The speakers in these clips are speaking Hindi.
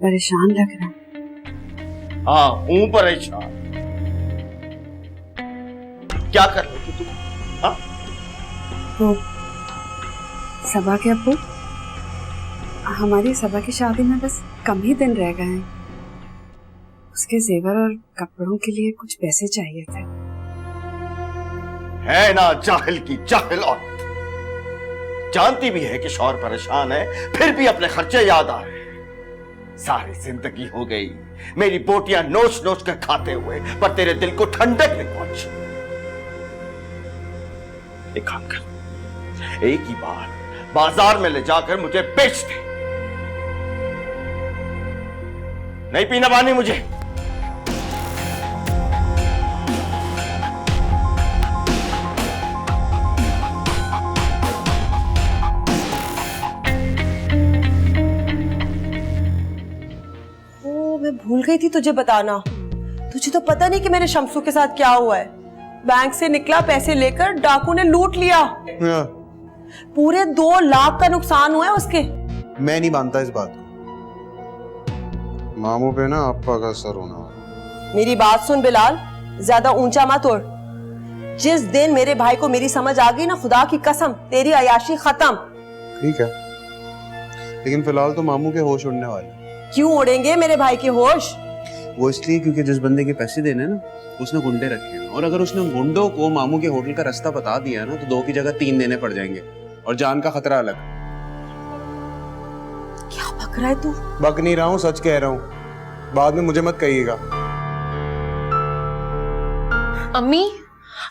परेशान लग रहा है। हाँ हूँ परेशान। क्या कर रही थी तुम? हाँ तो सबा के अब्बू, हमारी सबा की शादी में बस कम ही दिन रह गए हैं। उसके जेवर और कपड़ों के लिए कुछ पैसे चाहिए थे। है ना जाहिल की जाहिल औरत, जानती भी है कि शौहर परेशान है फिर भी अपने खर्चे याद आ रहे हैं। सारी जिंदगी हो गई मेरी बोटियां नोच नोच कर खाते हुए, पर तेरे दिल को ठंडक नहीं पहुंची। एक काम कर, एक ही बार बाजार में ले जाकर मुझे बेच दे। नहीं पीना पानी मुझे। मैं भूल गई थी तुझे बताना। तुझे तो पता नहीं कि मेरे शमसू के साथ क्या हुआ है। बैंक से निकला, पैसे लेकर डाकू ने लूट लिया। पूरे 2 लाख का नुकसान हुआ है उसके। मैं नहीं मानता इस बात को। मामू पे ना आपा का असर होना। मेरी बात सुन बिलाल, ज्यादा ऊंचा मत उड़। जिस दिन मेरे भाई को मेरी समझ आ गई ना, खुदा की कसम तेरी अयाशी खत्म। ठीक है, लेकिन फिलहाल तो मामू के होश उड़ने वाले। क्यों उड़ेंगे मेरे भाई के होश? वो इसलिए क्योंकि जिस बंदे के पैसे देने ना उसने गुंडे रखे हैं, और अगर उसने गुंडों को मामू के होटल का रास्ता बता दिया ना तो 2 की जगह 3 देने पड़ जाएंगे, और जान का खतरा अलग। क्या बक रहा है तू? बक नहीं रहा हूँ, सच कह रहा हूँ। बाद में मुझे मत कहिएगा। अम्मी,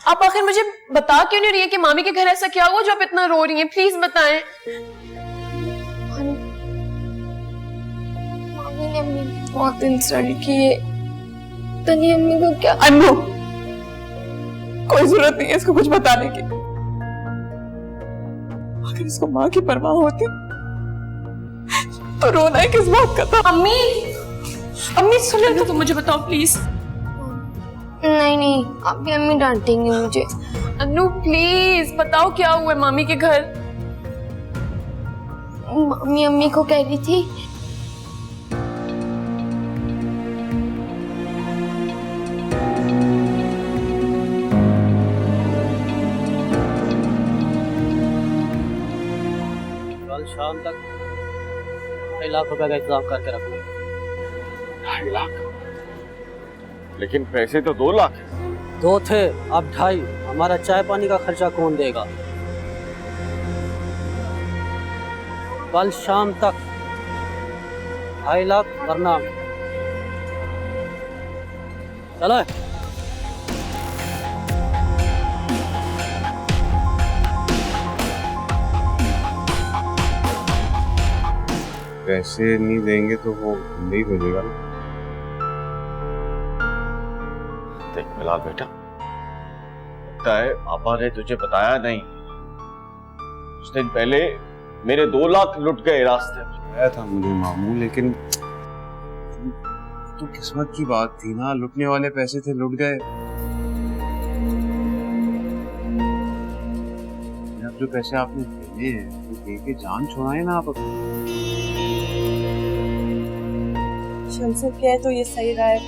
आप आखिर मुझे बता क्यों नहीं रही है कि मामी के घर ऐसा क्या हुआ जो आप इतना रो रही हैं? प्लीज बताएं। मामी ने अम्मी बहुत इंसल्ट की है। तनी अम्मी को क्या? अम्मू, कोई जरूरत नहीं है इसको कुछ बताने की। अगर इसको माँ की परवाह होती तो रोना है किस बात का था? अम्मी, अम्मी सुनो तो तुम मुझे बताओ प्लीज। नहीं, अभी अम्मी डांटेंगी मुझे। अनु प्लीज बताओ क्या हुआ है मामी के घर? मामी अम्मी को कह रही थी कल शाम तक 2.5 लाख रुपए का इंतजाम करके रखो। 2.5 लाख? लेकिन पैसे तो 2 लाख है। 2 थे, अब 2.5। हमारा चाय पानी का खर्चा कौन देगा? कल शाम तक 2.5 लाख वरना चलो। पैसे नहीं देंगे तो वो नहीं भेजेगा ना। देख बिलाल बेटा, लगता है पापा ने तुझे बताया नहीं। कुछ दिन पहले मेरे 2 लाख लुट गए रास्ते में। आया था मुझे मामू, लेकिन तो किस्मत की बात थी ना, लुटने वाले पैसे थे, लुट गए। अब जो पैसे आपने देने हैं वो दे के जान छुड़ाए ना आप। शमसू कह तो ये सही रहा है,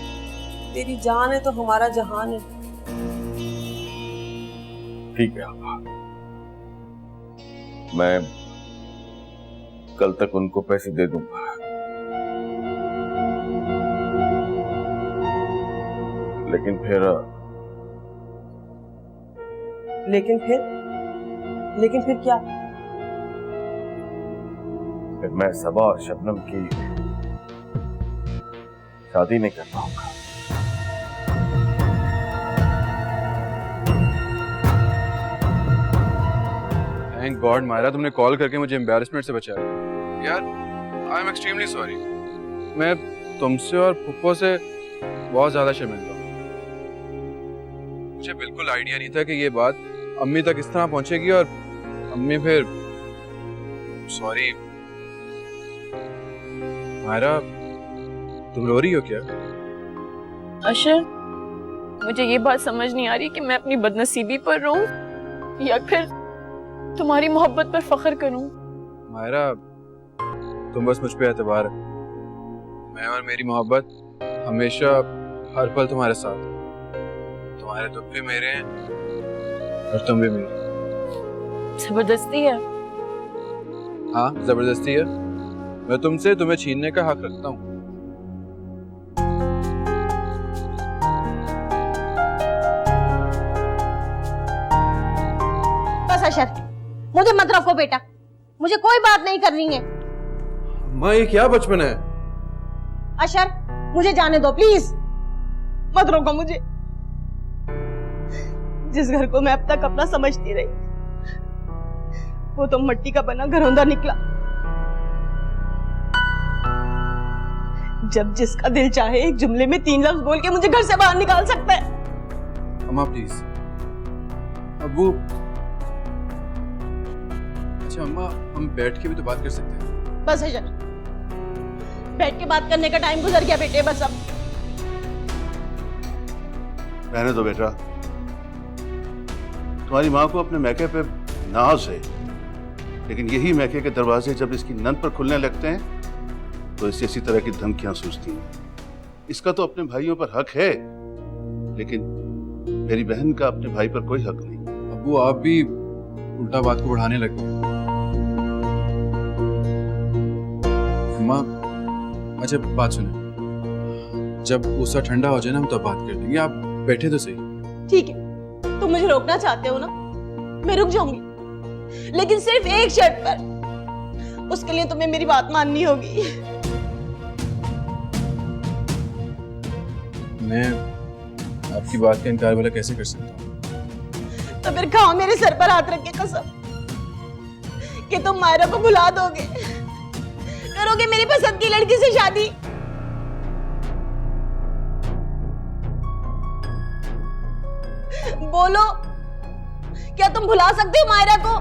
तेरी जान है तो हमारा जहान है। ठीक है आपा, मैं कल तक उनको पैसे दे दूंगा। लेकिन फिर क्या? फिर मैं सबा और शबनम की शादी नहीं कर पाऊंगा। थैंक गॉड मायरा, तुमने कॉल करके मुझे एम्बैरेसमेंट से बचाया। यार आई एम एक्सट्रीमली सॉरी। मैं तुमसे और फुप्पो से बहुत ज्यादा शर्मिंदा हूँ। मुझे बिल्कुल आइडिया नहीं था कि ये बात अम्मी तक इस तरह पहुंचेगी, और अम्मी फिर सॉरी। मायरा तुम रो रही हो क्या? अशर, मुझे ये बात समझ नहीं आ रही कि मैं अपनी बदनसीबी पर रोऊं या फिर तुम्हारी मोहब्बत पर फख्र करूं। मायरा तुम बस मुझ पे एतबार मैं और मेरी मोहब्बत हमेशा हर पल तुम्हारे साथ, तुम्हारे दुख भी मेरे हैं और तुम भी मेरे। जबरदस्ती है? हाँ जबरदस्ती है। मैं तुमसे तुम्हें छीनने का हक रखता हूँ। बस अशर, मुझे मत रखो बेटा, मुझे कोई बात नहीं करनी है। माँ ये क्या बचपन है? अशर मुझे जाने दो प्लीज, मत रोको मुझे। जिस घर को मैं अब तक अपना समझती रही, वो तो मिट्टी का बना घरौंदा निकला। जब जिसका दिल चाहे एक जुमले में 3 लफ्ज बोल के मुझे घर से बाहर निकाल सकता है। अम्मा प्लीज। अब्बू। अच्छा अम्मा, हम बैठ के भी तो बात कर सकते हैं। बस अशर, बैठ के बात करने का टाइम गुजर गया बेटे, बस अब। रहने दो बेटा, तुम्हारी माँ को अपने मैके पे नाज है, लेकिन यही मैके के दरवाजे जब इसकी नंद पर खुलने लगते हैं तो इसी तरह की धमकियां सूझती हैं। इसका तो अपने भाइयों पर हक है, लेकिन मेरी बहन का अपने भाई पर कोई हक नहीं। अब्बू आप भी उल्टा बात को बढ़ाने लग गए। अम्मा अच्छा बात सुने, जब गुस्सा ठंडा हो जाए ना हम तब बात कर लेंगे। आप बैठे तो सही। ठीक है, तुम मुझे रोकना चाहते हो ना, मैं रुक जाऊंगी, लेकिन सिर्फ एक शर्त पर। उसके लिए तुम्हें मेरी बात माननी होगी। मैं आपकी बात का इनकार भला कैसे कर सकता हूँ? तो फिर खाओ मेरे सर पर हाथ रख के कसम कि तुम मायरा को भुला दोगे, करोगे मेरी पसंद की लड़की से शादी। बोलो, क्या तुम भुला सकते हो मायरा को?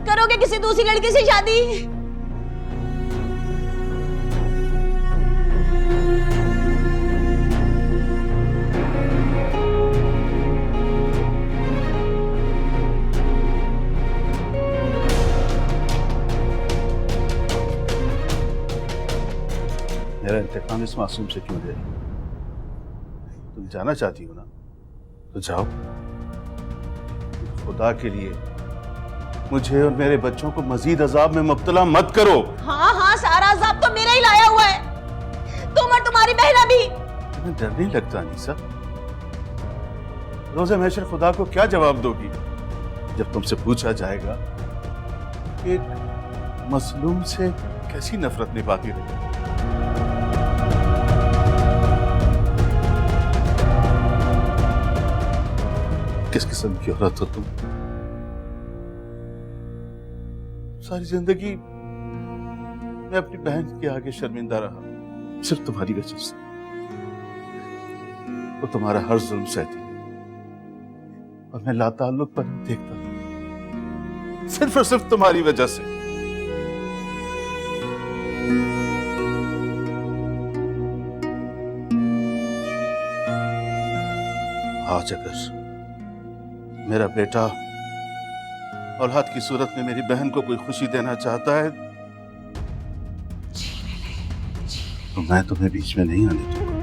करोगे किसी दूसरी लड़की से शादी? मेरा इंतकाम इस मासूम से क्यों ले रही? तुम जाना चाहती हो ना, तो जाओ। खुदा के लिए मुझे और मेरे बच्चों को मजीद अजाब में मुब्तला मत करो। हाँ हाँ, सारा अजाब तो मेरा ही लाया हुआ है, तुम और तुम्हारी बहना भी। तुम्हें डर नहीं लगता अनीसा? रोज़े महशर खुदा को क्या जवाब दोगी जब तुमसे पूछा जाएगा कि एक मजलूम से कैसी नफरत निभाती रही? किस किस्म की औरत हो तुम? सारी जिंदगी मैं अपनी बहन के आगे शर्मिंदा रहा, सिर्फ तुम्हारी वजह से। वो तुम्हारा हर जुल्म सहती है और मैं लाताल्लुक पर देखता हूं, सिर्फ और सिर्फ तुम्हारी वजह से। आज अगर मेरा बेटा औलाद की सूरत में मेरी बहन को कोई खुशी देना चाहता है तो मैं तुम्हें बीच में नहीं आने दूंगा।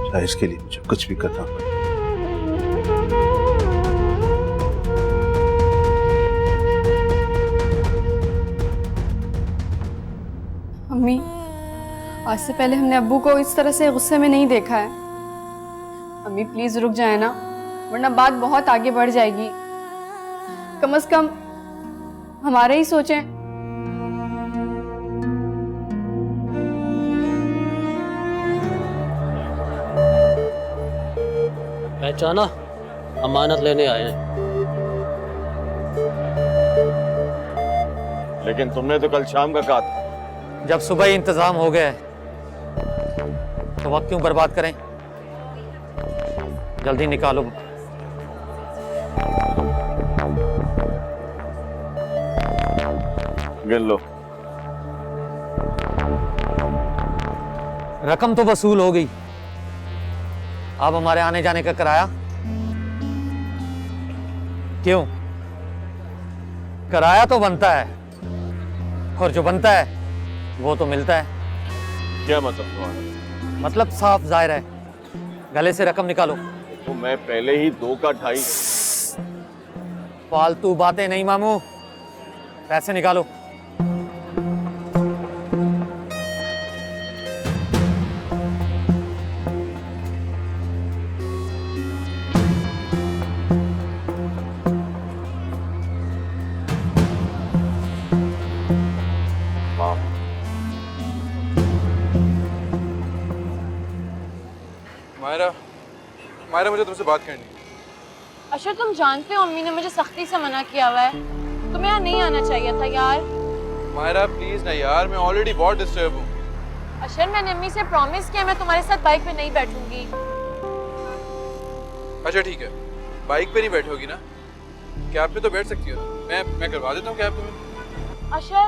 चाहे इसके लिए मुझे कुछ भी करना पड़े। अम्मी, आज से पहले हमने अब्बू को इस तरह से गुस्से में नहीं देखा है। अम्मी प्लीज रुक जाए ना, वरना बात बहुत आगे बढ़ जाएगी। कम से कम हमारे ही सोचें। पहचाना, अमानत लेने आए हैं। लेकिन तुमने तो कल शाम का कहा था। जब सुबह ही इंतजाम हो गया है तो वक्त क्यों बर्बाद करें? जल्दी निकालो। गिन लो। रकम तो वसूल हो गई, अब हमारे आने जाने का किराया। क्यों, किराया तो बनता है और जो बनता है वो तो मिलता है। क्या मतलब तुम्हारा? मतलब साफ जाहिर है। गले से रकम निकालो। तो मैं पहले ही 2 का 2.5। फालतू बातें नहीं मामू, पैसे निकालो। मायरा, मायरा मुझे तुमसे बात करनी है। अशर तुम जानते हो अम्मी ने मुझे सख्ती से मना किया हुआ है, तुम्हें यहाँ नहीं आना चाहिए था यार। मायरा प्लीज ना यार, मैं ऑलरेडी बहुत डिस्टर्ब हूँ। अशर मैंने अम्मी से प्रॉमिस किया मैं तुम्हारे साथ बाइक पे नहीं बैठूंगी। अच्छा ठीक है, बाइक पे नहीं बैठोगी ना, कैब पे तो बैठ सकती हो ना। मैं करवा देता हूँ कैब तुम्हें। अशर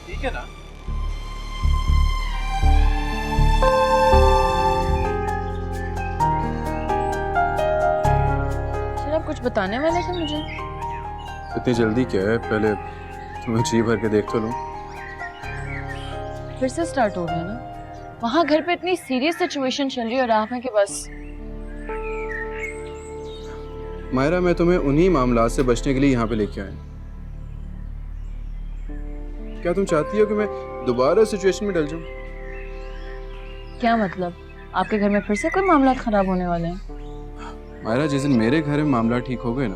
ठीक है ना? आप कुछ बताने वाले थे मुझे? इतनी जल्दी क्या है, पहले तुम्हें जी भर के देख तो लूं। फिर से स्टार्ट हो गया ना। वहाँ घर पे इतनी सीरियस सिचुएशन चल रही है और आप हैं कि बस। मायरा मैं तुम्हें उन्हीं मामलात से बचने के लिए यहाँ पे लेके आया। क्या तुम चाहती हो कि मैं दोबारा सिचुएशन में डल जाऊं? क्या मतलब? आपके घर में फिर से कोई मामला खराब होने वाले हैं? मायरा जिस दिन मेरे घर में मामला ठीक हो गए ना,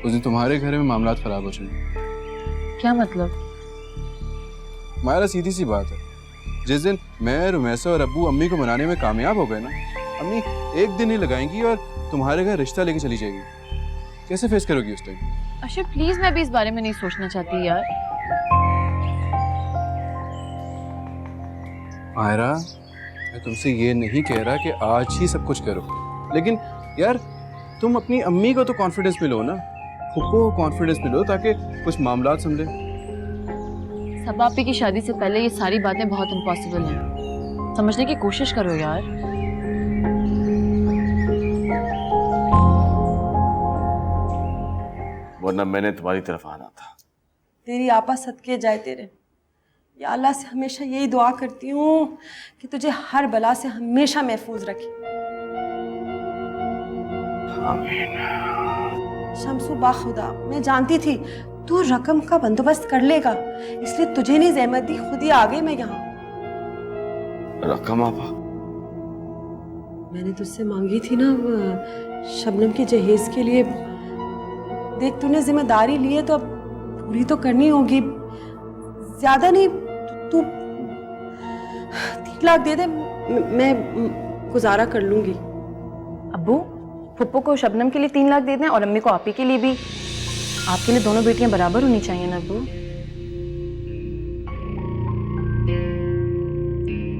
उस दिन तुम्हारे घर में मामला खराब हो जाएंगे। क्या मतलब? मायरा सीधी सी बात है, जिस दिन मैं, रुमैसा और अब्बू अम्मी को मनाने में कामयाब हो गए ना, अम्मी एक दिन ही लगाएंगी और तुम्हारे घर रिश्ता लेके चली जाएगी। कैसे फेस करोगी उस टाइम? अशर प्लीज, मैं भी इस बारे में नहीं सोचना चाहती यार। मायरा मैं तुमसे ये नहीं कह रहा कि आज ही सब कुछ करो, लेकिन यार तुम अपनी अम्मी को तो कॉन्फिडेंस में लो ना, फुप्पो को कॉन्फिडेंस में लो ताकि कुछ मामलात समझे। सबापी की शादी से पहले ये सारी बातें बहुत इम्पॉसिबल हैं। समझने की कोशिश करो यार। वरना मैंने तुम्हारी तरफ आना था। तेरी आपा सदके जाए तेरे। या अल्लाह से हमेशा यही दुआ करती हूँ कि तुझे हर बला से हमेशा महफूज रखे। शम्सू बाखुदा, मैं जानती थी तू रकम का बंदोबस्त कर लेगा, इसलिए तुझे नहीं जहमत दी, खुद ही आ गई मैं यहाँ। रकम आपा? मैंने तुझसे मांगी थी ना शबनम के जहेज के लिए। देख तूने जिम्मेदारी ली है तो अब पूरी तो करनी होगी। ज्यादा नहीं, तू 3 लाख दे दे, मैं गुजारा कर लूंगी। अब्बू फुप्पो को शबनम के लिए 3 लाख दे दें और अम्मी को आपी के लिए भी। आपके लिए दोनों बेटियां बराबर होनी चाहिए ना अब्बू।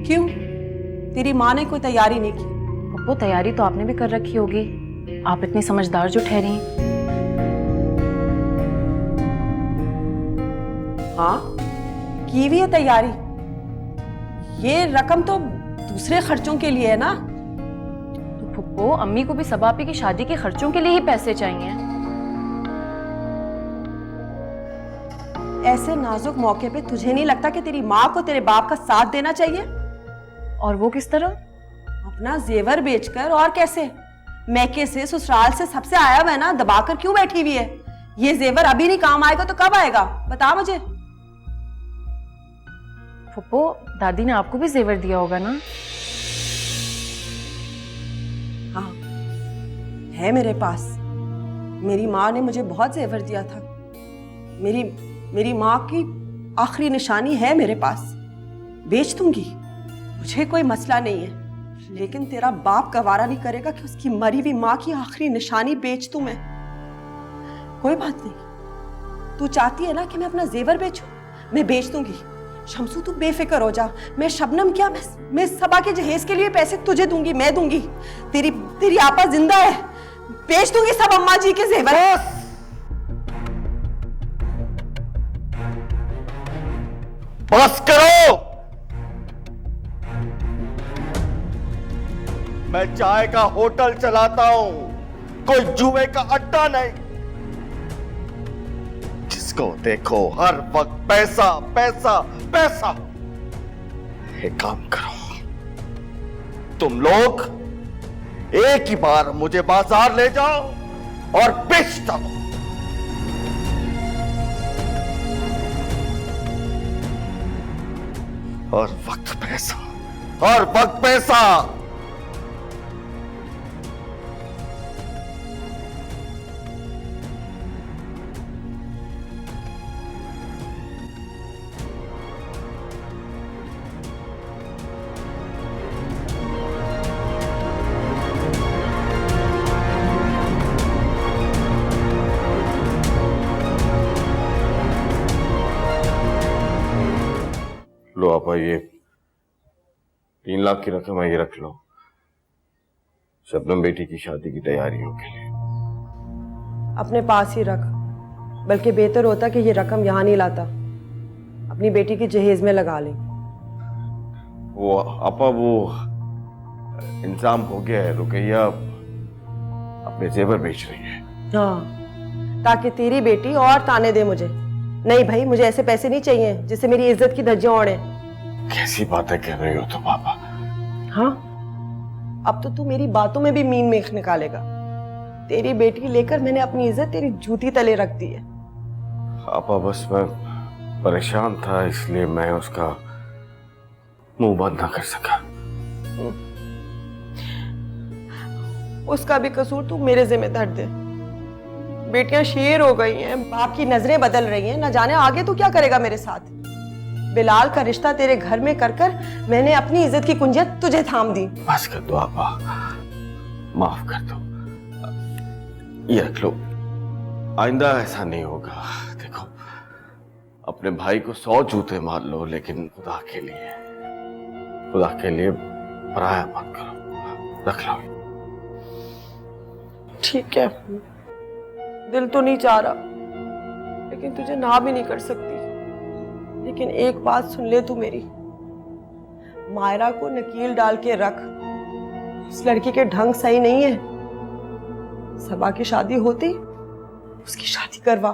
क्यों? तेरी माँ ने कोई तैयारी नहीं की? फुप्पो तैयारी तो आपने भी कर रखी होगी, आप इतनी समझदार जो ठहरी। हाँ की भी है तैयारी। ये रकम तो दूसरे खर्चों के लिए है ना। तो फुप्पो अम्मी को भी सबापी की शादी के खर्चों के लिए ही पैसे चाहिए। ऐसे नाजुक मौके पे तुझे नहीं लगता कि तेरी माँ को तेरे बाप का साथ देना चाहिए? और वो किस तरह? अपना जेवर बेचकर। और कैसे? मैके से, ससुराल से, सबसे आया हुआ है ना, दबाकर क्यों बैठी हुई है? ये जेवर अभी नहीं काम आएगा तो कब आएगा बता मुझे। फुप्पो दादी ने आपको भी जेवर दिया होगा ना? हाँ है मेरे पास। मेरी माँ ने मुझे बहुत जेवर दिया था। मेरी माँ की आखिरी निशानी है मेरे पास। बेच दूंगी, मुझे कोई मसला नहीं है, लेकिन तेरा बाप गवारा नहीं करेगा कि उसकी मरी हुई माँ की आखिरी निशानी बेच दूं मैं। कोई बात नहीं, तू चाहती है ना कि मैं अपना जेवर बेचूं, मैं बेच दूंगी। शम्सू तू बेफिक्र हो जा। मैं शबनम क्या, मैं सबा के जहेज के लिए पैसे तुझे दूंगी, मैं दूंगी। तेरी आपा जिंदा है, बेच दूंगी सब अम्मा जी के जेवर। बस करो। मैं चाय का होटल चलाता हूं, कोई जुए का अड्डा नहीं। जिसको देखो हर वक्त पैसा पैसा पैसा। एक काम करो, तुम लोग एक ही बार मुझे बाजार ले जाओ और बेच दो। और वक्त पैसा, और वक्त पैसा। लो आपा, ये 3 लाख की रकम है, ये रख लो शबनम बेटी की शादी की तैयारियों के लिए। अपने पास ही रख, बल्कि बेहतर होता कि ये रकम यहाँ नहीं लाता, अपनी बेटी की जहेज में लगा ले। वो आपा, वो इंतजाम हो गया है, रुकैया अपने जेवर बेच रही है। हाँ, ताकि तेरी बेटी और ताने दे मुझे। नहीं भाई, मुझे ऐसे पैसे नहीं चाहिए जिससे मेरी इज्जत की धज्जियां उड़े। कैसी बातें कर रही हो तुम पापा? हाँ, अब तो तू मेरी बातों में भी मीन मेख निकालेगा। तेरी बेटी लेकर मैंने अपनी इज्जत तेरी जूती तले रख दी है। पापा, बस मैं परेशान था, इसलिए मैं उसका मुंह बंद ना कर सका। उसका भी कसूर तू मेरे जिम्मे धर दे। बेटियां शेर हो गई हैं, बाप की नजरें बदल रही हैं, न जाने आगे तू क्या करेगा मेरे साथ। बिलाल का रिश्ता तेरे घर में कर कर मैंने अपनी इज्जत की कुंजियत तुझे थाम दी। बस कर दो आपा, माफ कर दो, ये रख लो, आइंदा ऐसा नहीं होगा। देखो, अपने भाई को 100 जूते मार लो, लेकिन खुदा के लिए पराया मत करो, रख लो। ठीक है, दिल तो नहीं चाह रहा, लेकिन तुझे ना भी नहीं कर सकती। लेकिन एक बात सुन ले तू मेरी, मायरा को नकील डाल के रख। उस लड़की के ढंग सही नहीं है। सबा की शादी होती, उसकी शादी करवा।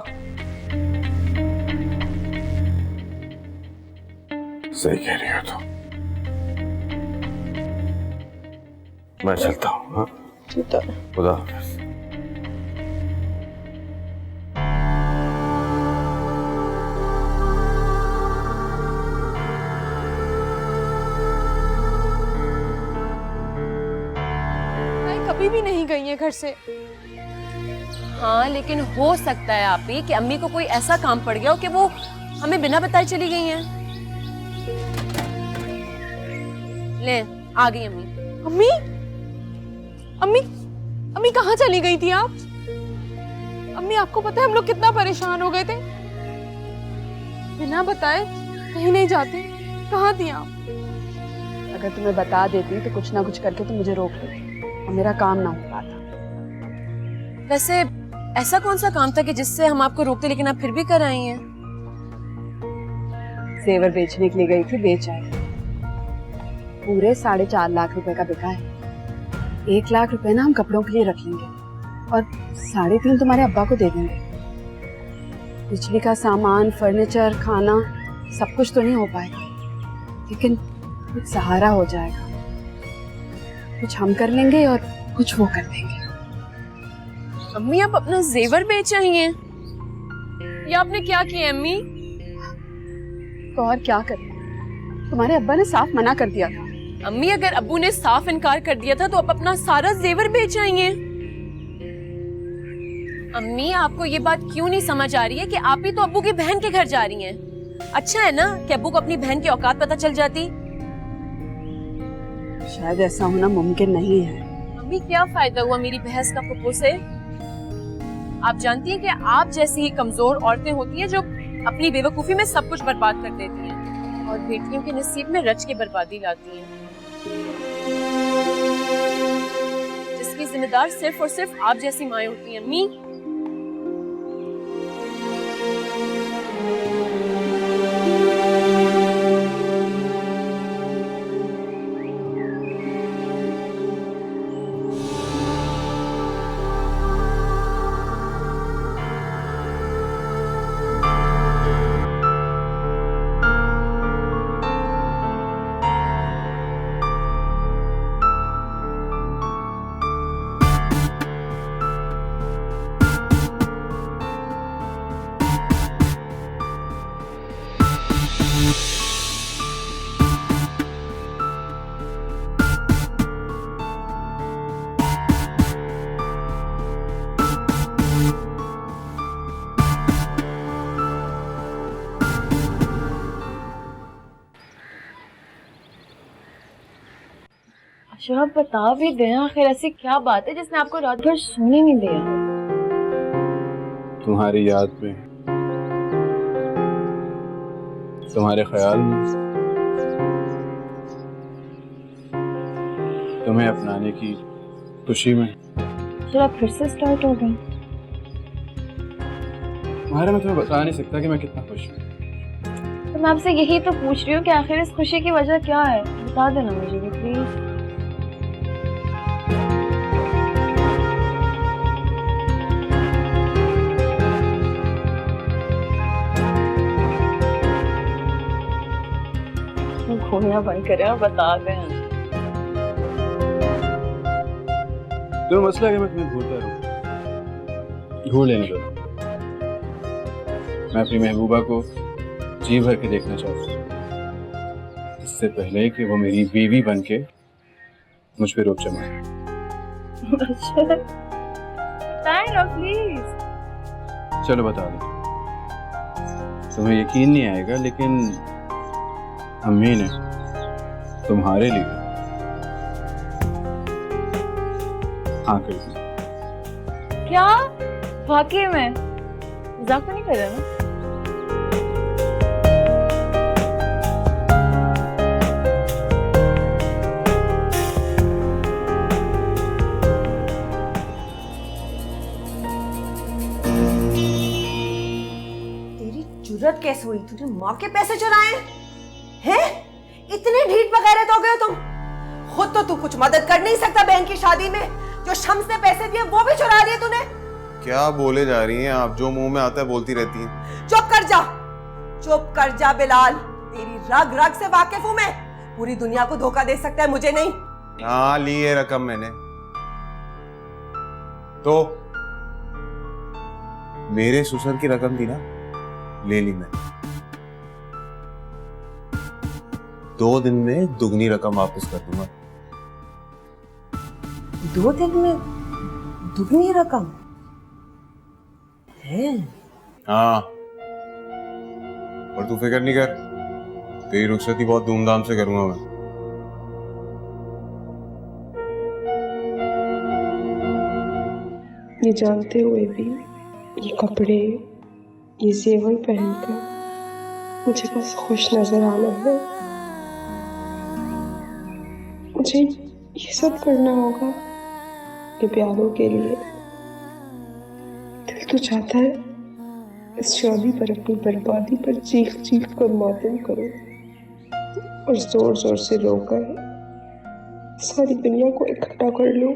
सही कह रही हो तुम, मैं चलता हूँ। हाँ, ठीक है, खुदा हाफिज। कभी भी नहीं गई है घर से। हाँ, लेकिन हो सकता है आप ही कि अम्मी को कोई ऐसा काम पड़ गया हो कि वो हमें बिना बताए चली गई हैं। ले, आ गई अम्मी। अम्मी, अम्मी, अम्मी कहाँ चली गई थी आप? अम्मी, आपको पता है हम लोग कितना परेशान हो गए थे, बिना बताए कहीं नहीं जाते। कहाँ थी आप? अगर तुम्हें बता देती तो कुछ ना कुछ करके तुम मुझे रोक लेती और मेरा काम ना हो पाता। वैसे ऐसा कौन सा काम था कि जिससे हम आपको रोकते, लेकिन आप फिर भी कर आई हैं? जेवर बेचने के लिए गई थी, बेच आई। पूरे 4.5 लाख रुपए का बिका है। 1 लाख रुपए ना हम कपड़ों के लिए रख लेंगे और 3.5 तुम्हारे अब्बा को दे देंगे। बिजली का सामान, फर्नीचर, खाना सब कुछ तो नहीं हो पाएगा, लेकिन कुछ सहारा हो जाएगा। कुछ हम कर लेंगे और कुछ वो कर देंगे। अम्मी, आप अपना जेवर बेच रही हैं? ये आपने क्या किया अम्मी? तो और क्या करें, तुम्हारे अब्बा ने साफ मना कर दिया था। अम्मी, अगर अब्बू ने साफ इनकार कर दिया था तो आप अपना सारा जेवर बेच रही हैं। अम्मी, आपको ये बात क्यों नहीं समझ आ रही है कि आप ही तो अब्बू की बहन के घर जा रही हैं? अच्छा है ना कि अब्बू को अपनी बहन की औकात पता चल जाती। शायद ऐसा होना मुमकिन नहीं है। अम्मी, क्या फायदा हुआ मेरी बहस का फुप्पो से? आप जानती हैं कि आप जैसी ही कमजोर औरतें होती हैं जो अपनी बेवकूफी में सब कुछ बर्बाद कर देती हैं और बेटियों के नसीब में रच के बर्बादी लाती हैं, जिसकी जिम्मेदार सिर्फ और सिर्फ आप जैसी माएं होती हैं। अम्मी, अच्छा आप बता भी दें, आखिर ऐसी क्या बात है जिसने आपको रात भर सोने नहीं दिया? तुम्हारी याद में, तुम्हारे ख्याल में, तुम्हें अपनाने की खुशी में। फिर आप फिर से स्टार्ट हो गए। मायरा, मैं तुम्हें बता नहीं सकता कि मैं कितना खुश हूँ। तो मैं आपसे यही तो पूछ रही हूँ कि आखिर इस खुशी की वजह क्या है, बता देना मुझे भी प्लीज। घूमना बंद करें और बता दें। तो मसला है कि मैं तुम्हें भूलता रहूं, भूल लेने दो। मैं अपनी महबूबा को जी भर के देखना चाहता हूँ, इससे पहले कि वो मेरी बीवी बन के मुझ पे रोक जमाए। प्लीज चलो बता दो, तुम्हें यकीन नहीं आएगा लेकिन अम्मी ने तुम्हारे लिए हाँ कर दी। क्या वाकई में? मजाक तो नहीं कर रहे ना? तेरी जुर्रत कैसे हुई? तूने माँ के पैसे चुराए हैं? इतने ढीठ बगैरत हो गए तुम। खुद तो तू कुछ मदद कर नहीं सकता बहन की शादी में, जो शम्स ने पैसे दिए वो भी चुरा लिए तूने। क्या बोले जा रही हैं आप? जो मुंह में आता है बोलती रहती हैं। चुप कर जा, चुप कर जा बिलाल। तेरी रग रग से वाकिफ हूं मैं। पूरी दुनिया को धोखा दे सकता है, मुझे नहीं। हाँ, ली ये रकम मैंने तो मेरे ससुर की रकम थी ना, ले ली मैंने। 2 दिन में दुगनी रकम वापस कर दूंगा। 2 दिन में दुगनी रकम है? हाँ, और तू फिक्र नहीं कर, तेरी रुखसती बहुत धूमधाम से करूंगा मैं। ये जानते हुए भी ये कपड़े, ये जेवर पहनकर मुझे बस खुश नजर आना है। मुझे ये सब करना होगा ये प्यारों के लिए। दिल तो चाहता है इस शादी पर अपनी बर्बादी पर चीख चीख कर मातम करो और जोर जोर से रोकर सारी दुनिया को इकट्ठा कर लो।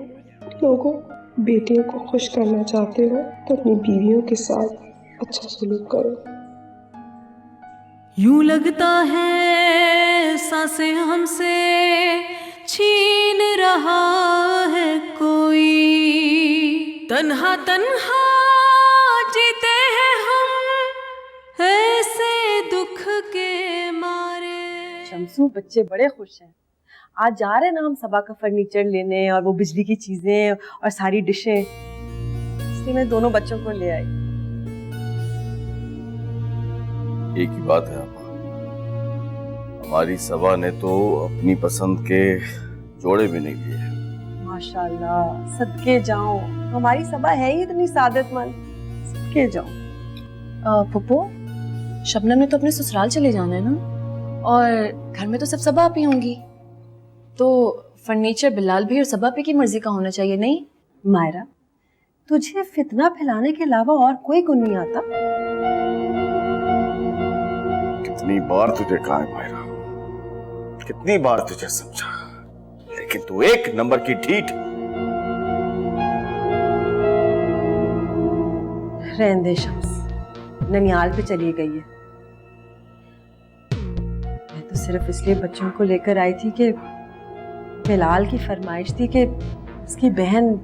लोगों, बेटियों को खुश करना चाहते हो तो अपनी बीवियों के साथ अच्छा सलूक करो। यूं लगता है सांसें हमसे छीन रहा है कोई, तन्हा तन्हा जीते हैं हम ऐसे दुख के मारे। शम्सू, बच्चे बड़े खुश हैं। आज जा रहे हैं ना हम सबा का फर्नीचर लेने और वो बिजली की चीजें और सारी डिशें, इसलिए मैं दोनों बच्चों को ले आई। एक ही बात है आपा, हमारी सबा ने तो अपनी पसंद के जोड़े भी नहीं लिए। माशाल्लाह, सदके जाओ, हमारी सबा है ही इतनी सादतमंद। सदके जाओ। पप्पू, शबनम ने तो अपने ससुराल चले जाना है ना, और घर में तो सब सबा आप ही होंगी, तो फर्नीचर बिलाल भी और सबा पे की मर्जी का होना चाहिए, नहीं? मायरा, तुझे फितना फैलाने के अलावा और कोई गुण नहीं आता। कितनी बार तुझे कहा है मायरा, कितनी बार तुझे समझा, लेकिन तू एक नंबर की ढीठ। रहने दे शम्स, ननियाल पे चली गई है। मैं तो सिर्फ इसलिए बच्चों को लेकर आई थी कि बिलाल की फरमाइश थी कि उसकी बहन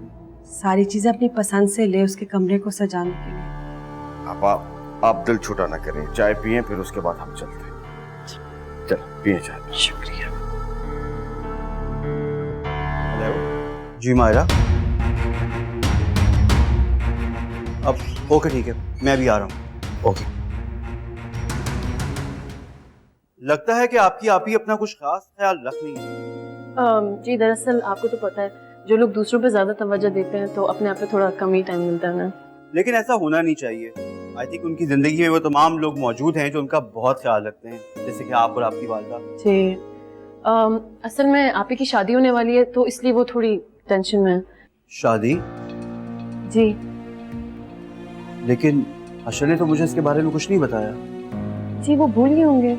सारी चीजें अपनी पसंद से ले उसके कमरे को सजाने के लिए। आप दिल छोटा ना करें, चाय पिए फिर उसके बाद हम चलते हैं। चल पिए चाय। शुक्रिया। जी मायरा, अब ओके ठीक है, मैं भी आ रहा हूँ। ओके। लगता है कि आपकी आप ही अपना कुछ खास ख्याल रख नहीं है। जी दरअसल आपको तो पता है, जो लोग दूसरों पे ज्यादा तवज्जो देते हैं तो अपने आप पे थोड़ा कम ही टाइम मिलता है ना। लेकिन ऐसा होना नहीं चाहिए। आई थिंक उनकी जिंदगी में वो तमाम लोग मौजूद हैं जो उनका बहुत ख्याल रखते हैं, जैसे कि आप और आपकी वालदा। जी असल में आपी की शादी होने वाली है तो इसलिए वो थोड़ी टेंशन में है। शादी? जी लेकिन अशर ने तो मुझे इसके बारे में कुछ नहीं बताया। जी वो भूल गए होंगे।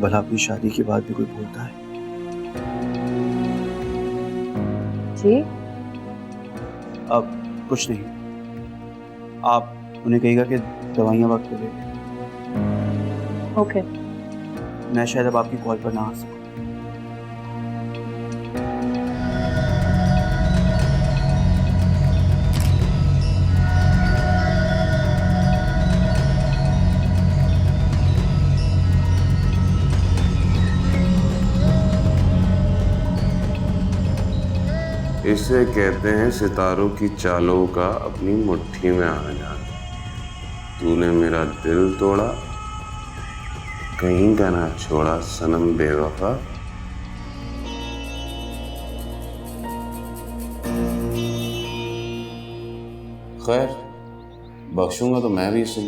भला अपनी शादी के बाद भी कोई भूलता है? जी अब कुछ नहीं, आप उन्हें कहिएगा कि दवाइयाँ वक्त पे ले। ओके। मैं शायद अब आपकी कॉल पर ना आ सकूं। इसे कहते हैं सितारों की चालों का अपनी मुट्ठी में आ जाना। तूने मेरा दिल तोड़ा, कहीं का ना छोड़ा सनम बेवफा। खैर बख्शूंगा तो मैं भी इसे,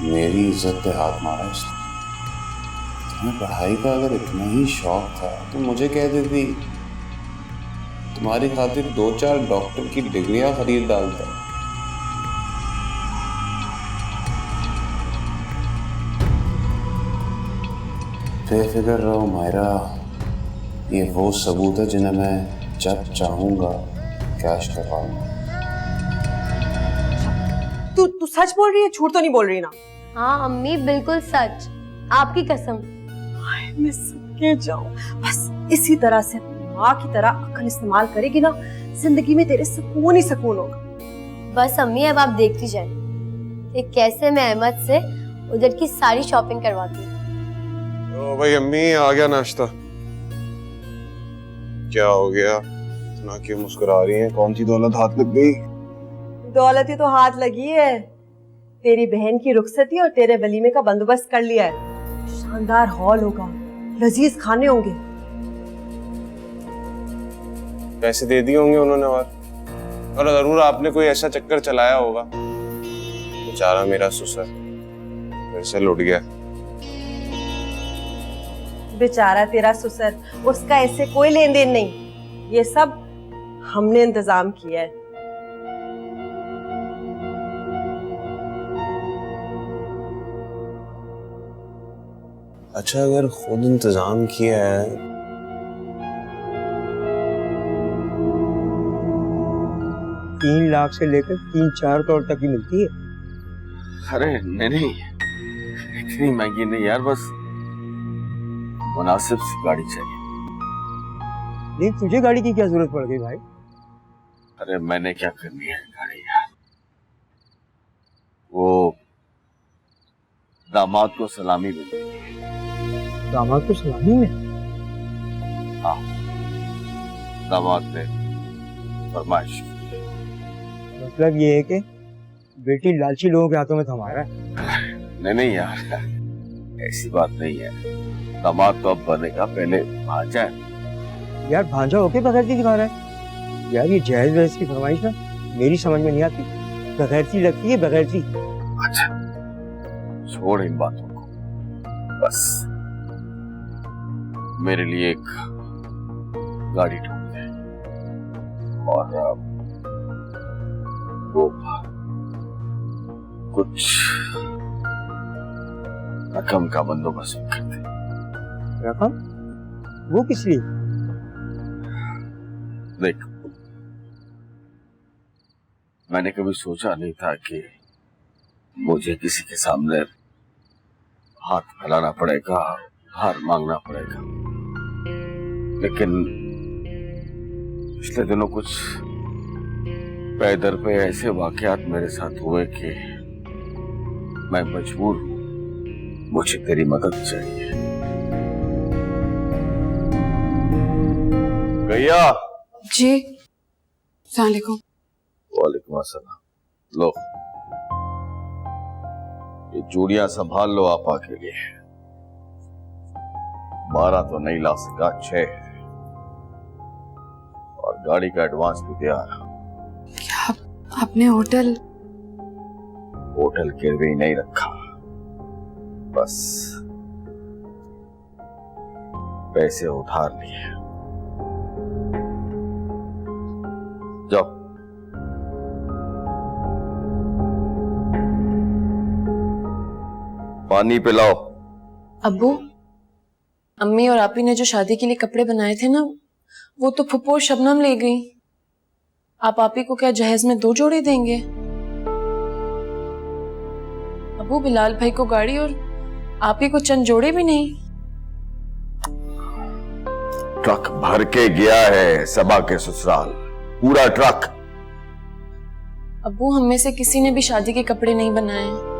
मेरी इज्जत पे हाथ मारा इसने। तुम्हें पढ़ाई का अगर इतना ही शौक था तो मुझे कह देती, तुम्हारी खातिर 2-4 डॉक्टर की डिग्रियां खरीद डालता। बेफिक्र रहो मायरा, ये वो सबूत है जिन्हें मैं जब चाहूंगा कैश करवाऊंगा। तू सच बोल रही है, झूठ तो नहीं बोल रही ना? हाँ अम्मी बिल्कुल सच, आपकी कसम। मैं सके जाऊं, बस इसी तरह से माँ की तरह अक्ल इस्तेमाल करेगी ना, जिंदगी में तेरे सुकून ही सुकून होगा। बस अम्मी अब आप देखती जाए कि कैसे मैं अहमद से उधर की सारी शॉपिंग करवाती हूँ। ओ भाई अम्मी आ गया नाश्ता। क्या हो गया, इतना क्यों मुस्कुरा रही हैं? कौन सी दौलत हाथ लग गई? दौलत ही तो हाथ लगी है, तेरी बहन की रुखसती और तेरे वलीमे का बंदोबस्त कर लिया है। शानदार हॉल होगा, लजीज खाने होंगे। पैसे दे दिए होंगे उन्होंने, और जरूर आपने कोई ऐसा चक्कर चलाया होगा। बेचारा मेरा ससुर फिर से लुट गया। बेचारा तेरा ससुर, उसका ऐसे कोई लेन देन नहीं, ये सब हमने इंतजाम किया है। अच्छा अगर खुद इंतजाम किया है, 3 लाख से लेकर 3-4 करोड़ तक की मिलती है। अरे नहीं, इतनी महंगी नहीं यार, बस मुनासिब सी गाड़ी चाहिए। नहीं तुझे गाड़ी की क्या जरूरत पड़ गई भाई? अरे मैंने क्या करनी है गाड़ी यार, वो दामाद को सलामी मिली। दामाद को सलामी में? हाँ, दामाद ने फरमाइश। मतलब ये है कि बेटी लालची लोगों के हाथों में थमा रहा है? नहीं यार, ऐसी बात नहीं है। दामाद तो अब बनेगा, पहले भांजा है। यार भांजा होके बगैरती दिखा रहा है यार, ये जहेज वहेज की फरमाइश ना मेरी समझ में नहीं आती, बगैरती लगती है बगैरती। अच्छा छोड़ इन बातों को, बस मेरे लिए एक गाड़ी ढूंढ दे और वो कुछ रकम का बंदोबस्त कर दे। रकम? वो किस लिए? देख, मैंने कभी सोचा नहीं था कि मुझे किसी के सामने हाथ फैलाना पड़ेगा, हार मांगना पड़ेगा, लेकिन पिछले दिनों कुछ पैदर पे ऐसे वाकयात मेरे साथ हुए कि मैं मजबूर हूं, मुझे तेरी मदद चाहिए। गैया जी, अस्सलाम वालेकुम। वालेकुम अस्सलाम। लो ये चूड़ियां संभाल लो आपा के लिए। 12 तो नहीं ला सका, 6, और गाड़ी का एडवांस भी दिया। क्या आपने होटल गिरवी नहीं रखा, बस पैसे उधार लिए। जाओ। पानी पिलाओ। अब्बू, अम्मी और आपी ने जो शादी के लिए कपड़े बनाए थे ना, वो तो फुप्पो और शबनम ले गई। आप आपी को क्या जहेज में 2 जोड़े देंगे? अब्बू, बिलाल भाई को गाड़ी और आपी को चंद जोड़े भी नहीं। ट्रक भर के गया है सबा के ससुराल, पूरा ट्रक। अब्बू, हम में से किसी ने भी शादी के कपड़े नहीं बनाए।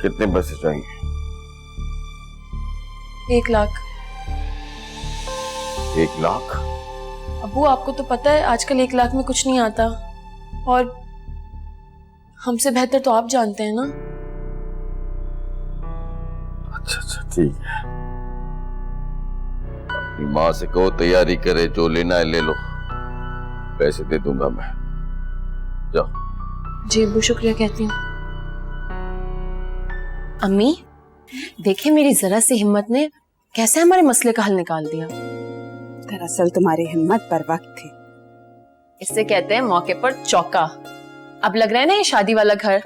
कितने पैसे चाहिए? 1 लाख। 1 लाख? अब्बू, आपको तो पता है आजकल 1 लाख में कुछ नहीं आता, और हमसे बेहतर तो आप जानते हैं ना। अच्छा ठीक है, अपनी माँ से कहो तैयारी करे, जो लेना है ले लो, पैसे दे दूंगा मैं। जाओ। जी अब्बू, शुक्रिया कहती हूँ। अम्मी, देखिए मेरी जरा सी हिम्मत ने कैसे हमारे मसले का हल निकाल दिया। दरअसल तुम्हारी हिम्मत पर वक्त थी। इससे कहते हैं मौके पर चौका। अब लग रहा है ना ये शादी वाला घर?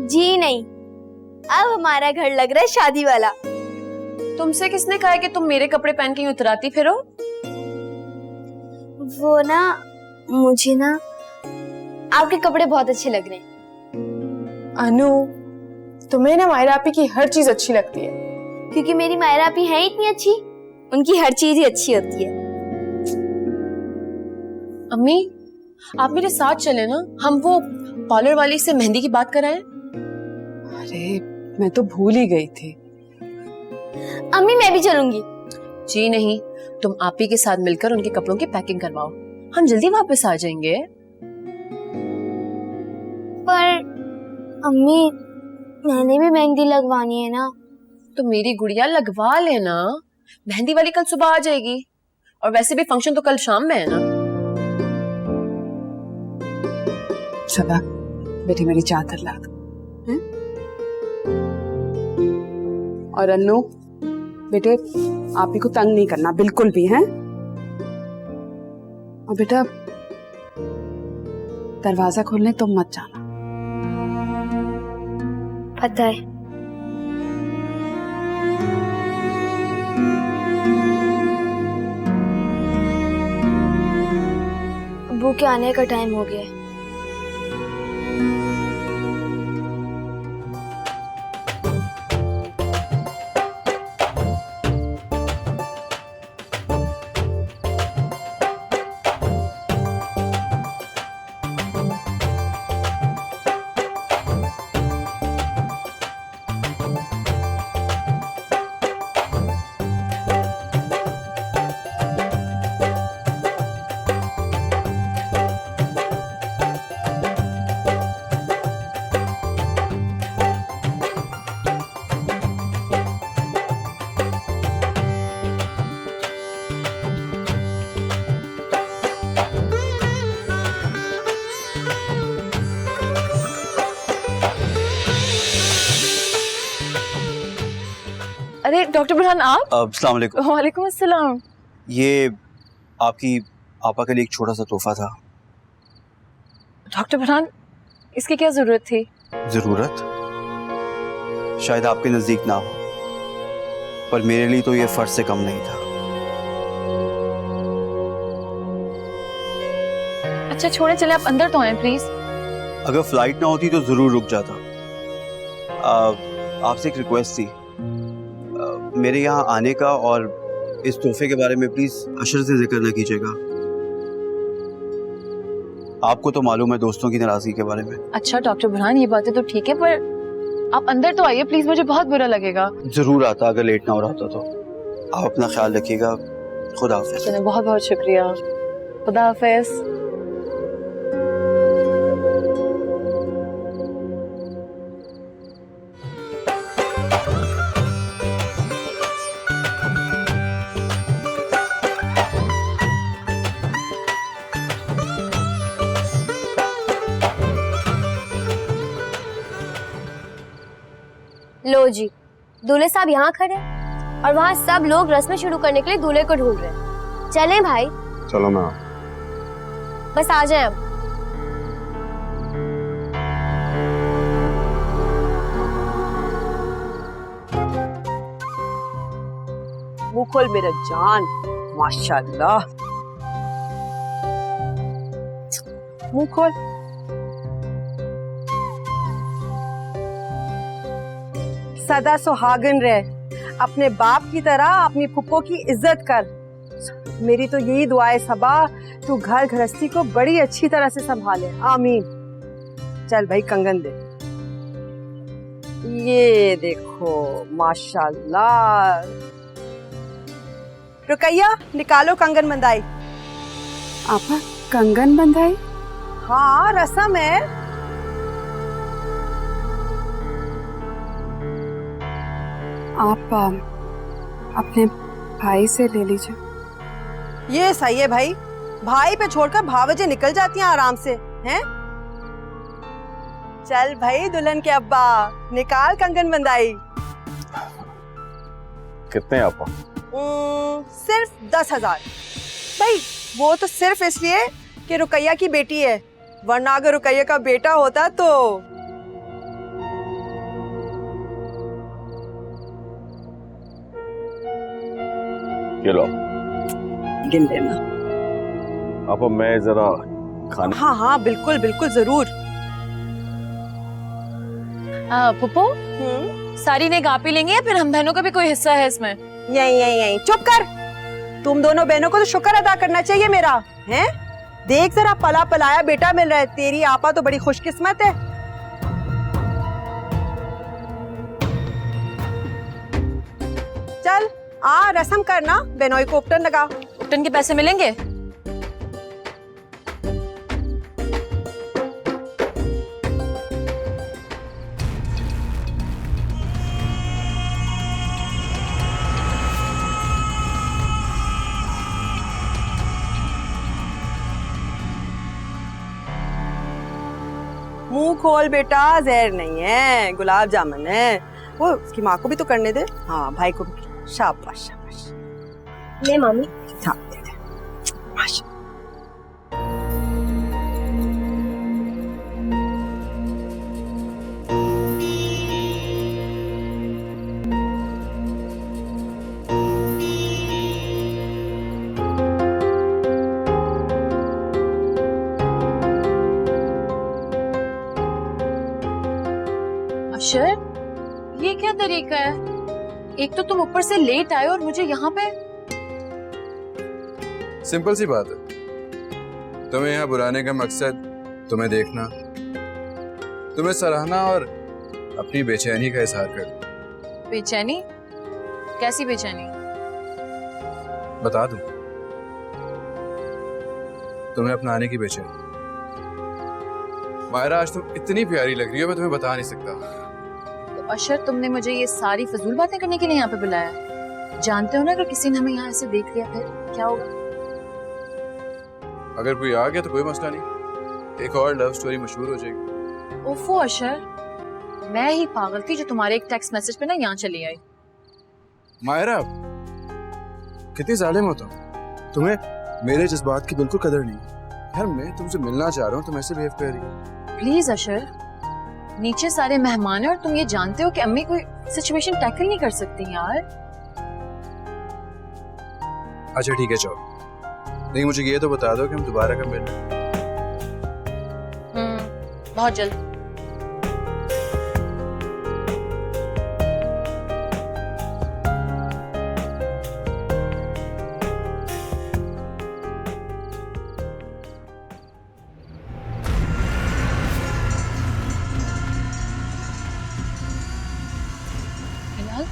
जी नहीं, अब हमारा घर लग रहा है शादी वाला। तुमसे किसने कहा है कि तुम मेरे कपड़े पहन के उतराती फिरो? वो ना, मुझे ना आपके कपड़े बहुत अच्छे लग रहे हैं। अनु, तुम्हें ना मायरा आपी की हर चीज अच्छी लगती है। क्योंकि मेरी मायरा आपी है इतनी अच्छी, उनकी हर चीज ही अच्छी होती है। अम्मी, आप मेरे साथ चले ना, हम वो पार्लर वाली से मेहंदी की बात कराएं। अरे मैं तो भूल ही गई थी। अम्मी, मैं भी चलूंगी। जी नहीं, तुम आपी के साथ मिलकर उनके कपड़ों की पैकिंग करवाओ, हम जल्दी वापस आ जाएंगे। पर अम्मी, मैंने भी मेहंदी लगवानी है ना। तो मेरी गुड़िया लगवा लेना, मेहंदी वाली कल सुबह आ जाएगी, और वैसे भी फंक्शन तो कल शाम में है ना। सबा, बेटी मेरी चादर ला दो। और अन्नू बेटे, आप ही को तंग नहीं करना बिल्कुल भी, हैं? और बेटा दरवाजा खोलने तुम मत जाना। पता है। अब्बू के आने का टाइम हो गया है। अरे डॉक्टर बुरहान, आप? अस्सलाम वालेकुम। वालेकुम अस्सलाम। ये आपकी आपा के लिए एक छोटा सा तोहफा था। डॉक्टर बुरहान, इसकी क्या जरूरत थी? जरूरत शायद आपके नजदीक ना हो, पर मेरे लिए तो ये फर्ज से कम नहीं था। अच्छा छोड़े, चले आप अंदर तो आए प्लीज। अगर फ्लाइट ना होती तो जरूर रुक जाता। आपसे एक रिक्वेस्ट थी, मेरे यहाँ आने का, और इस तोहफे के बारे में प्लीज अशर से जिक्र न कीजिएगा। आपको तो मालूम है दोस्तों की नाराजगी के बारे में। अच्छा डॉक्टर बुरहान, ये बातें तो ठीक है, पर आप अंदर तो आइए प्लीज, मुझे बहुत बुरा लगेगा। जरूर आता अगर लेट ना हो रहा तो। आप अपना ख्याल रखिएगा। खुदा हाफिज। चलिए, बहुत बहुत शुक्रिया। खुदा हाफिज। लो जी, दूल्हे साहब यहाँ खड़े हैं और वहाँ सब लोग रस्में शुरू करने के लिए दूल्हे को ढूंढ रहे हैं। चलें भाई? चलो ना, बस आ जाएं अब। मुंह खोल मेरा जान, माशाल्लाह। मुंह खोल। सदा सुहागन रहे, अपने बाप की तरह अपनी फुप्पो की इज्जत कर। मेरी तो यही दुआ है सबा, तू घर गृहस्थी को बड़ी अच्छी तरह से संभाले, आमीन। चल भाई कंगन दे। ये देखो माशाल्लाह। रुकैया निकालो कंगन बंधाई। आपा कंगन बंधाई? हाँ रस्म है। आप अपने भाई से ले लीजिए। ये सही है भाई, भाई पे छोड़कर भावजे निकल जाती हैं आराम से, हैं? चल भाई दुल्हन के अब्बा, निकाल कंगन बंधाई। कितने आपा? सिर्फ 10,000। भाई वो तो सिर्फ इसलिए कि रुकैया की बेटी है, वरना अगर रुकैया का बेटा होता तो ये लो। गिन लेना। आपा मैं जरा खाना। हाँ हाँ बिल्कुल बिल्कुल जरूर। पुप्पो, सारी ने गा पी लेंगे या फिर हम बहनों का भी कोई हिस्सा है इसमें? यही यही यही, चुप कर। तुम दोनों बहनों को तो शुक्र अदा करना चाहिए मेरा, हैं? देख जरा पला पलाया बेटा मिल रहा है, तेरी आपा तो बड़ी खुशकिस्मत है। चल आ रस्म करना, बेनोई को उपटन लगा। उपटन के पैसे मिलेंगे? मुंह खोल बेटा, जहर नहीं है, गुलाब जामुन है। वो उसकी माँ को भी तो करने दे। हाँ भाई को भी। शाबाश शाबाश। ले मामी। हाँ दे दे। माशा। अशर, ये क्या तरीका है? एक तो तुम ऊपर से लेट आए और मुझे यहाँ पे। सिंपल सी बात है, तुम्हें यहाँ बुलाने का मकसद तुम्हें देखना, तुम्हें सराहना और अपनी बेचैनी का इजहार करना। बेचैनी? कैसी बेचैनी? बता दूं, तुम्हें अपना आने की बेचैनी। मायरा आज तुम इतनी प्यारी लग रही हो, मैं तुम्हें बता नहीं सकता। तो अशर, तुमने मुझे ये सारी फजूल बातें करने के लिए यहाँ पे बुलाया? जानते हो ना अगर किसी ने हमें यहाँ ऐसे देख लिया फिर क्या होगा? अगर कोई आ गया तो कोई मसला नहीं, एक और लव स्टोरी मशहूर हो जाएगी। ओफो अशर, मैं ही पागल थी जो तुम्हारे एक टेक्स्ट मैसेज पे ना यहाँ चली आई। मायरा कितनी जालिम हो तुम्हें मेरे जज्बात की बिल्कुल कदर नहीं। यार मैं तुमसे मिलना चाह रहा हूँ, तुम ऐसे बिहेव कर रही हो। प्लीज अशर, नीचे सारे मेहमान हैं और तुम ये जानते हो कि अम्मी कोई सिचुएशन टैकल नहीं कर सकती यार। अच्छा ठीक है चलो, लेकिन मुझे ये तो बता दो कि हम दोबारा कब मिलें। बहुत जल्द।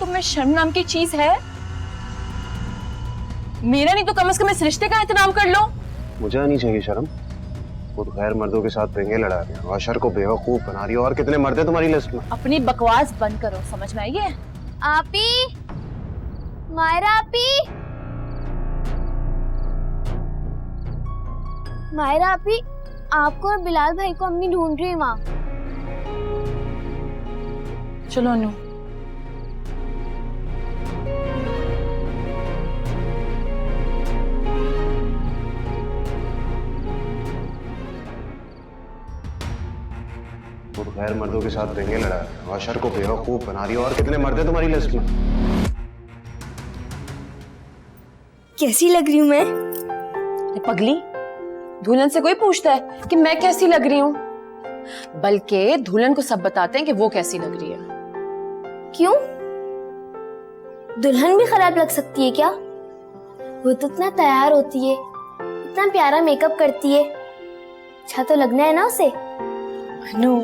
तुम्हें शर्म नाम की चीज है? मेरा नहीं तो कम से कम इस रिश्ते का एहतराम कर लो। मुझे नहीं चाहिए शर्म, वो तो गैर मर्दों के साथ पंगे लड़ा रही है, अशर को बेवकूफ बना रही है। और कितने मर्द हैं तुम्हारी लिस्ट में? अपनी बकवास बंद करो, समझ में आई है? आपी, मायरा आपी, मायरा आपी, आपको और बिलाल भाई को अम्मी ढूंढ रही है वहाँ। चलो अनु, गैर मर्दों के साथ देंगे लड़ा है, अशर को बेवकूफ बना दिया। और कितने मर्द है तुम्हारी लिस्ट में? कैसी लग रही हूँ मैं? पगली, दुल्हन से कोई पूछता है कि मैं कैसी लग रही हूँ? बल्कि दुल्हन को सब बताते हैं कि वो कैसी लग रही है। क्यों? दुल्हन भी खराब लग सकती है क्या? वो तो इतना तैयार होती है, इतना प्यारा मेकअप करती है, अच्छा तो लगना है ना उसे। अनु,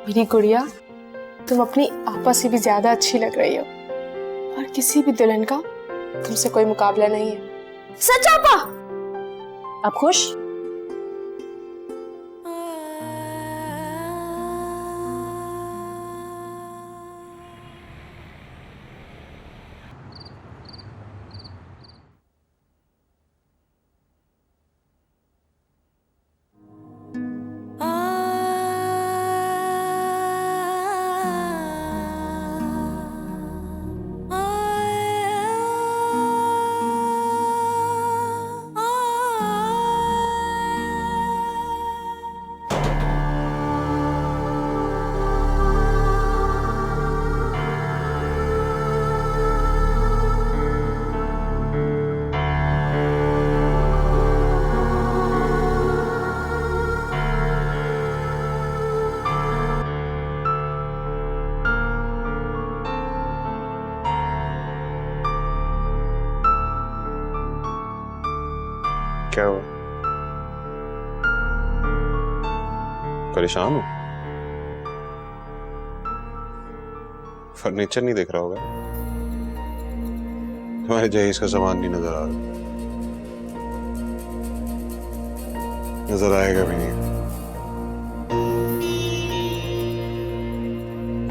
मेरी गुड़िया, तुम अपनी आपा से भी ज्यादा अच्छी लग रही हो और किसी भी दुल्हन का तुमसे कोई मुकाबला नहीं है। सच आपा? अब खुश? क्या हुआ? परेशान हो? फर्नीचर नहीं दिख रहा होगा? तुम्हारे जहेज का सामान नहीं नजर आ रहा? नजर आएगा भी नहीं।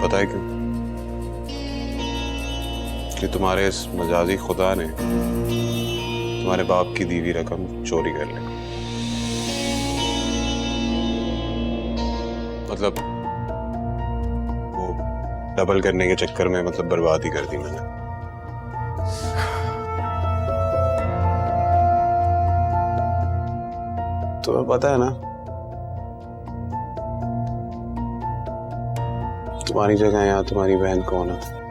पता है क्यों? कि तुम्हारे इस मजाजी खुदा ने तुम्हारे बाप की दी हुई रकम चोरी कर ली। मतलब वो डबल करने के चक्कर में मतलब बर्बाद ही कर दी मैंने। तुम्हें पता है ना, तुम्हारी जगह यहाँ तुम्हारी बहन कौन है?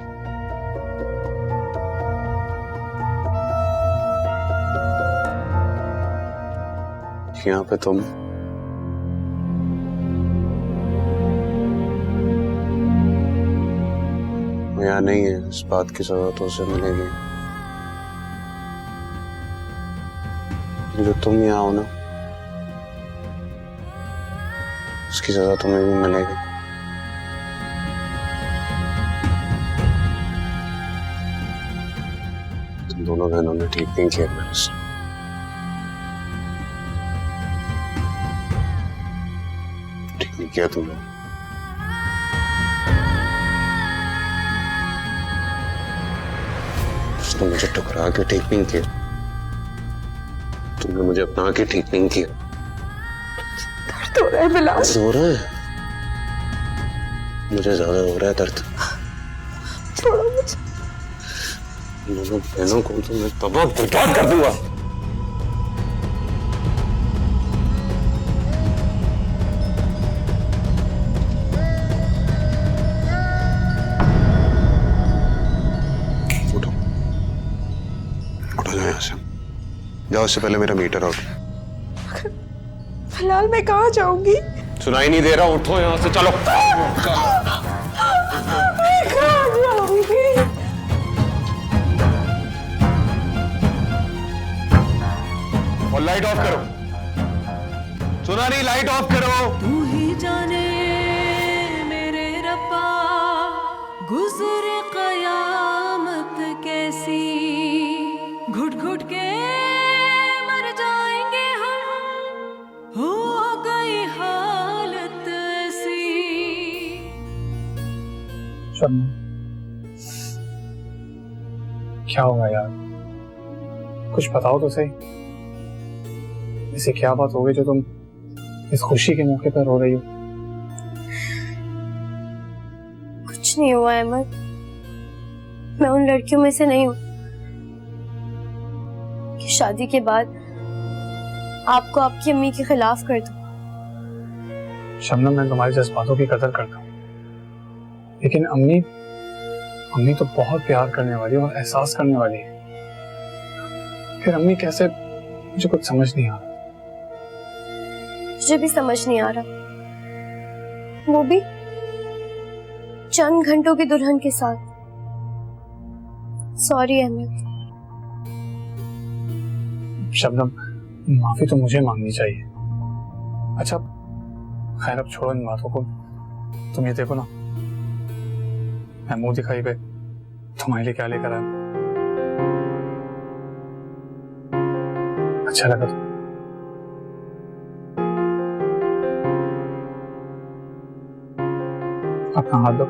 यहाँ पे तुम यहाँ नहीं है, इस बात की सजा तो उसे मिलेगी। जो तुम यहाँ हो ना, उसकी सजा तुम्हें भी मिलेगी। तुम दोनों बहनों ने ठीक नहीं किया मेरे से। क्या तुमने? उसने मुझे टकरा के ठीक नहीं किया, तुमने मुझे अपना के ठीक नहीं किया। दर्द हो रहा है बिलाल। दर्द हो रहा है? मुझे ज्यादा हो रहा है दर्द। छोड़ो मुझे। दोनों बहनों को तो मैं तबाह बर्बाद कर दूंगा। जाओ, उससे पहले मेरा मीटर आउट। फिलहाल मैं कहाँ जाऊंगी? सुनाई नहीं दे रहा? उठो यहाँ से, चलो। मैं कहाँ जाऊंगी? और लाइट ऑफ करो। सुना नहीं? लाइट ऑफ करो। तू ही जाने मेरे रब्बा, गुजरे कयामत कैसी, घुट घुट के मर जाएंगे हम, हो गई हालत ऐसी। शर्मा, क्या होगा यार? कुछ बताओ तो सही। ऐसे क्या बात हो गई जो तुम इस खुशी के मौके पर रो रही हो? कुछ नहीं हुआ अहमद, मैं उन लड़कियों में से नहीं हूँ कि शादी के बाद आपको आपकी अम्मी के खिलाफ कर दूं। शबनम, मैं तुम्हारे जज्बातों की कदर करता हूँ, लेकिन अम्मी तो बहुत प्यार करने वाली और एहसास करने वाली है। फिर अम्मी कैसे, मुझे कुछ समझ नहीं आ रहा। मुझे भी समझ नहीं आ रहा, वो भी चंद घंटों की दुल्हन के साथ। सॉरी अहमद। शबनम, माफी तो मुझे मांगनी चाहिए। अच्छा खैर, अब छोड़ो इन बातों को। तुम ये देखो ना, मैं मुंह दिखाई पे तुम्हारे लिए क्या लेकर आया। अच्छा लगा तो? अपना हाथ दो।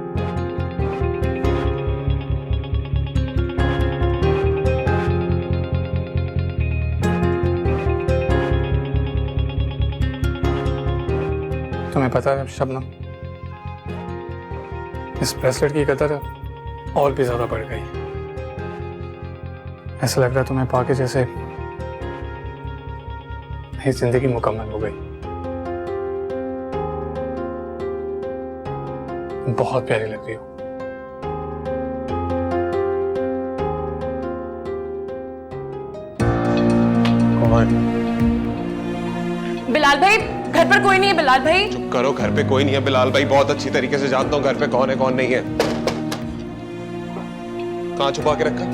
तुम्हें पता है शबनम, इस ब्रेसलेट की कदर और भी ज्यादा बढ़ गई। ऐसा लग रहा है तुम्हें पाके जैसे मेरी जिंदगी मुकम्मल हो गई। बहुत प्यारी लग रही हो। बिलाल भाई, घर पर कोई नहीं है। बिलाल भाई चुप करो, घर पे कोई नहीं है। बिलाल भाई बहुत अच्छी तरीके से जानता हूँ घर पे कौन है कौन नहीं है। कहाँ छुपा के रखा?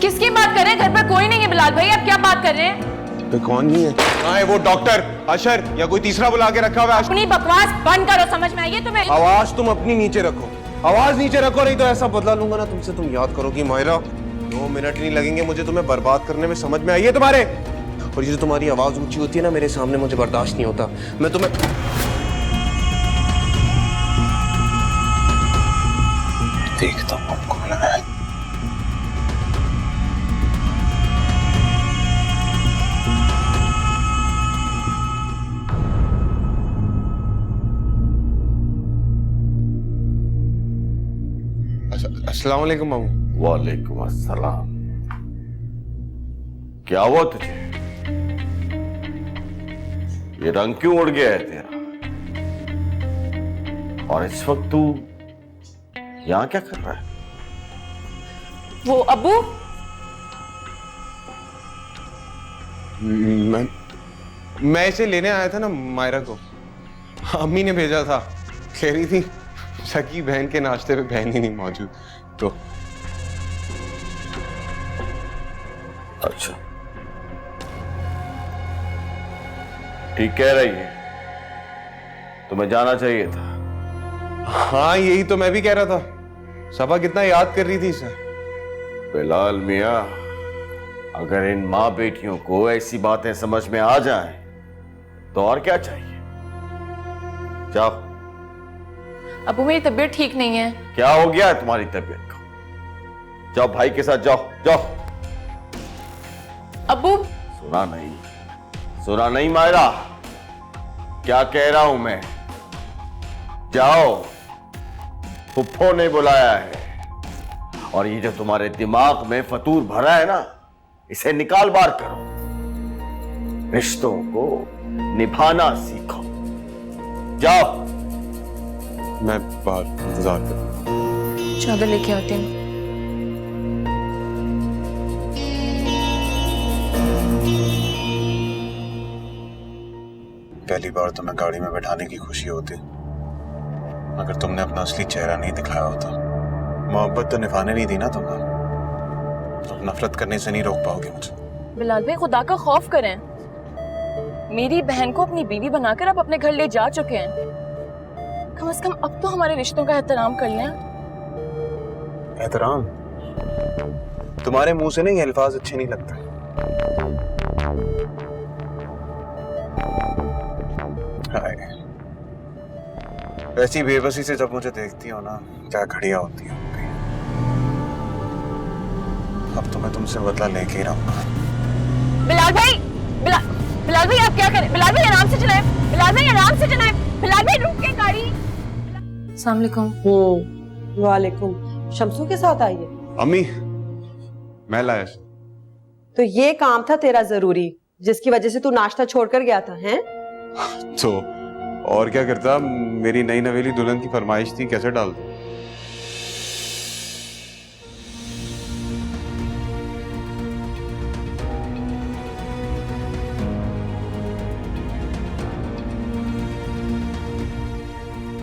किसकी बात कर रहे हैं? घर पर कोई नहीं है बिलाल भाई, आप क्या बात कर रहे हैं? तो कौन नहीं है? कहाँ है वो डॉक्टर अशर या कोई तीसरा बुला के रखा हुआ है? अपनी बकवास बंद करो, समझ में आई है तुम्हें? आवाज तुम अपनी नीचे रखो, आवाज नीचे रखो, नहीं तो ऐसा बदला लूंगा ना तुमसे। तुम याद करोगी मायरा, 2 मिनट नहीं लगेंगे मुझे तुम्हें बर्बाद करने में, समझ में आई है तुम्हारे? और ये जो तुम्हारी आवाज ऊंची होती है ना मेरे सामने, मुझे बर्दाश्त नहीं होता। मैं तुम्हें देखता हूँ कौन है। अस्सलाम वालेकुम मामू। वालेकुम अस्सलाम। क्या हुआ तुझे? ये रंग क्यों उड़ गया है तेरा? और इस वक्त तू यहां क्या कर रहा है? वो अब्बू, मैं इसे लेने आया था ना मायरा को, अम्मी ने भेजा था। कह रही थी सगी बहन के नाश्ते पे बहन ही नहीं मौजूद, तो अच्छा ठीक कह रही है, तुम्हें जाना चाहिए था। हाँ यही तो मैं भी कह रहा था। सबा कितना याद कर रही थी इसे। बिलाल मियां, अगर इन माँ बेटियों को ऐसी बातें समझ में आ जाएं, तो और क्या चाहिए। जाओ। अब्बू मेरी तबीयत ठीक नहीं है। क्या हो गया है तुम्हारी तबीयत को? जाओ भाई के साथ जाओ, जाओ। अब्बू सुना नहीं मायरा, क्या कह रहा हूं मैं? जाओ, फुफ्फो ने बुलाया है। और ये जो तुम्हारे दिमाग में फतूर भरा है ना, इसे निकाल बार करो। रिश्तों को निभाना सीखो। जाओ। मैं बाहर इंतजार करूं। चादर लेके आती हूँ। पहली बार तुम्हें गाड़ी में बैठाने की खुशी होती, मगर तुमने अपना असली चेहरा नहीं दिखाया होता। मोहब्बत तो निभाने नहीं दी ना तुमने, तो नफरत करने से नहीं रोक पाओगे मुझे। बिलाल भाई खुदा का खौफ करें, मेरी बहन को अपनी बीवी बनाकर आप अपने घर ले जा चुके हैं। कम से कम अब तो हमारे रिश्तों का एहतराम कर लें। एहतराम? तुम्हारे मुंह से नहीं, ये अल्फाज अच्छे नहीं लगते। ऐसी बेबसी से जब मुझे देखती हो ना, क्या घड़ियां होती है। अब तो मैं तुमसे बदला लेके ही रहूंगा। बिलाल भाई, बिलाल भाई आप क्या करें? बिलाल भाई आराम से चलाएं। बिलाल भाई आराम से चलाएं। बिलाल भाई रुक के गाड़ी। अस्सलाम वालेकुम। वालेकुम। शम्सू के साथ आई है? अम्मी, मैं लाया। तो ये काम था तेरा जरूरी, जिसकी वजह से तू नाश्ता छोड़कर गया था, हैं? तो और क्या करता, मेरी नई नवेली दुल्हन की फरमाइश थी, कैसे डाल दूं?